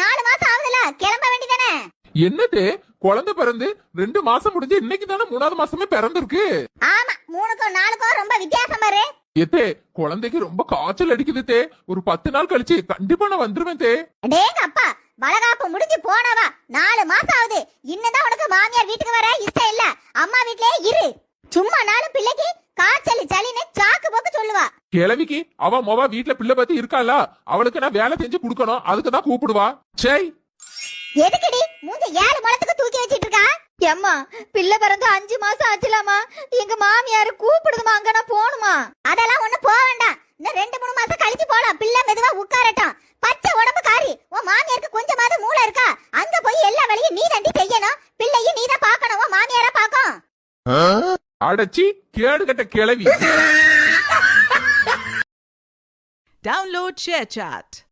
4 மாசம் ஆகுதுல, கிளம்ப வேண்டியதானே? என்னது குழந்தை பிறந்து 2 மாசம் முடிஞ்சு இன்னைக்கு தானே 3வது மாசமே பிறந்திருக்கு. ஆமா, 3க்கும் 4க்கும் ரொம்ப வித்தியாசம் பாரு. ஏத்தே குழந்தைக்கு ரொம்ப காய்ச்சல் அடிக்குது தே. ஒரு 10 நாள் கழிச்சு கண்டிப்பா நான் வந்துருவேன் தே. டேங்க அப்பா, வளகாப்பு முடிஞ்சு போனவா 4 மாசம் ஆகுது. இன்னதான் உனக்கு மாமியார் வீட்டுக்கு வர இஷ்டம் இல்ல, அம்மா வீட்லயே இரு. சும்மா நாளும் பிள்ளைக்கு காய்ச்சல் சளின்னு சாக்கு போக்கு சொல்லுவா. கிழவிக்கு அவ மொவ வீட்டுல பிள்ளை பத்தி இருக்காள, அவளுக்கு நான் வேலை செஞ்சு குடுக்கணும், அதுக்குதான் கூப்பிடுவா. சரி எதுக்குடி மூஞ்ச 7 முழத்துக்கு தூக்கி வச்சிட்டு இருக்கா? அம்மா, பிள்ளை பிறந்து 5 மாசம் ஆச்சுலாமா. எங்க மாமியாரு கூப்பிடுதுமா, அங்க நான் போணுமா? அதெல்லாம் ஒண்ணு போக வேண்டாம். இன்னும் 2-3 மாசம் கழிச்சு போலாம். பிள்ளை மெதுவா உட்காரட்டும். பச்சை உடம்பு காரி, உன் மாமியாருக்கு கொஞ்சமாவது மூளை இருக்கா? அங்க போய் எல்லா வேலையும் நீ தாண்டி செய்யணும். பிள்ளையும் நீ தான் பாக்கணும், உன் மாமியாரா பாக்கும். அடச்சி கேடு கட்ட கிழவி. Download ShareChat.